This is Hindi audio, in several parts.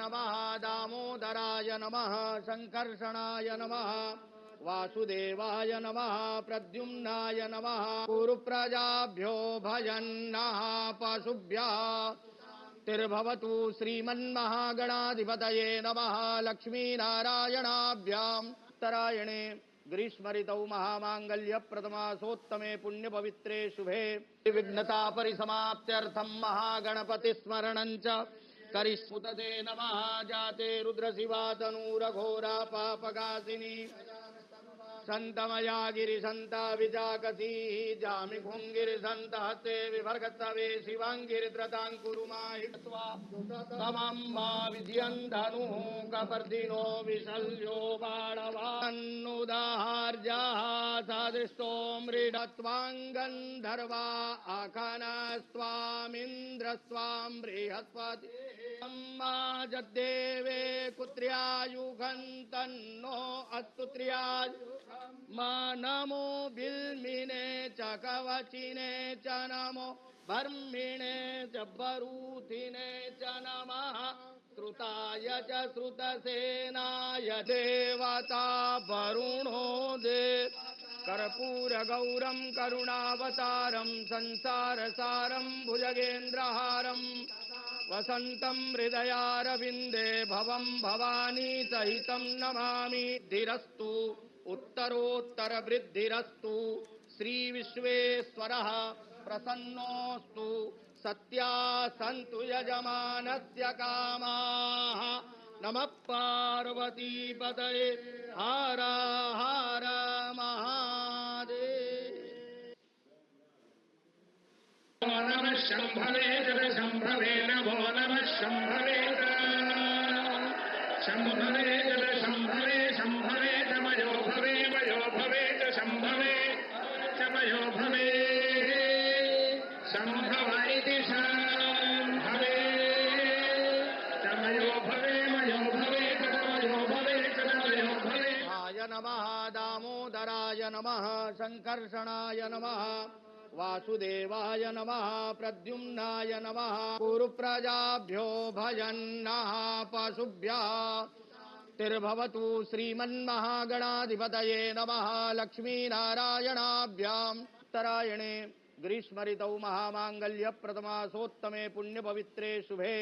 नमः दामोदराय नमः संकर्षणाय नमः वासुदेवाय नमः प्रद्युम्नाय नमः कुरुप्रजाभ्यो भजन्नः पशुभ्यः तिर्भवतु श्रीमन्महागणाधिपतये नमः लक्ष्मीनारायणाभ्याम् उत्तरायणे ग्रीष्मऋतौ महामांगल्यप्रथमासोत्तमे पुण्यपवित्रे शुभे विघ्नता परिसमाप्त्यर्थं महागणपतिस्मरणं च करिष्मुतते नमः जाते रुद्रशिवातनूरघोरा पापगासिनी संतमया गिरिसंता विजाकसी जामि भुंगिरिसंत हस्ते विभर्गतवे शिवांगिरिद्रतांकुरुमाहित्वा तमम्मा विधियन्धनुः कपर्दिनो विशल्यो बाणवान्नुदाहार्याः सादृष्टो मृडत्वाङ्गन्धर्वा आखानस्त्वामिन्द्रस्त्वां बृहस्पति अम्मा जद्देवे कुत्र्यायुगन्तन्नो अस्तुत्र्यायु मा नमो बिल्मिने च कवचिने च नमो बर्मिणे च बरूथिने च नमः श्रुताय च श्रुतसेनाय देवता वरुणो देव कर्पूरगौरं करुणावतारं संसारसारं भुजगेन्द्रहारं वसन्तं हृदयारविन्दे भवं भवानी सहितं नमामि धीरस्तु उत्तरोत्तरवृद्धिरस्तु श्रीविश्वेश्वरः प्रसन्नोऽस्तु सत्या सन्तु यजमानस्य कामाः नमः पार्वतीपतये हर हर महादेव नमः शम्भवे जलशम्भवे नमो नमः शम्भवे शम्भवे जलशम्भवे शम्भवे च मयो भवे च शम्भवे च मयो भवे शम्भव इति शम्भवे च मयो भवे च मयो भवे च मयो भवे आय नमः दामोदराय नमः संकर्षणाय नमः वासुदेवाय नमः प्रद्युम्नाय नमः कुरुप्रजाभ्यो भजन्नः पशुभ्यः तिर्भवतु श्रीमन्महागणाधिपतये नमः लक्ष्मीनारायणाभ्याम् उत्तरायणे ग्रीष्मऋतौ महामांगल्यप्रथमासोत्तमे पुण्यपवित्रे शुभे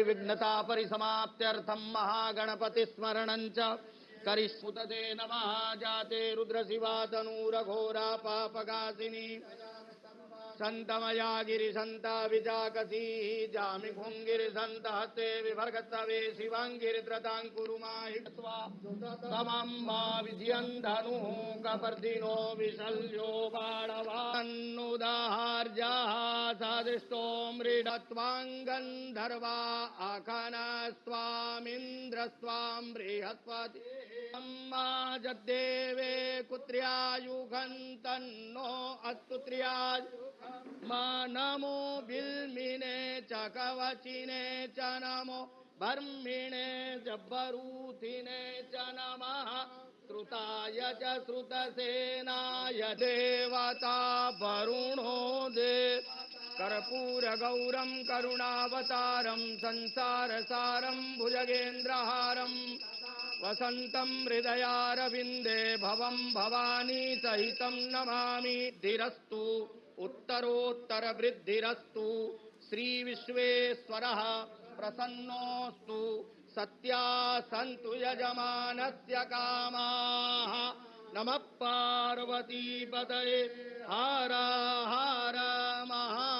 विघ्नता परिसमाप्त्यर्थं महागणपतिस्मरणं च करिष्मुतते नमः जाते रुद्रशिवातनूरघोरा पापगासिनी संतमया गिरिसंता विजाकसी जामि भुंगिरिसंत हस्ते विभर्गतवे शिवांगिरिद्रतांकुरुमाहित्वा तमम्मा विधियन्धनुः कपर्दिनो विशल्यो बाणवान्नुदाहार्याः सादृष्टो मृडत्वाङ्गन्धर्वा आखानस्त्वामिन्द्रस्त्वां बृहस्पति अम्मा जद्देवे कुत्र्यायुगन्तन्नो अस्तुत्र्यायु मा नमो बिल्मिने च कवचिने च नमो बर्मिणे च बरूथिने च नमः श्रुताय च श्रुतसेनाय देवता वरुणो देव कर्पूरगौरं करुणावतारं संसारसारं भुजगेन्द्रहारं वसन्तं हृदयारविन्दे भवं भवानी सहितं नमामि धीरस्तु उत्तरोत्तरवृद्धिरस्तु श्रीविश्वेश्वरः प्रसन्नोऽस्तु सत्या सन्तु यजमानस्य कामाः नमः पार्वतीपतये हर हर महा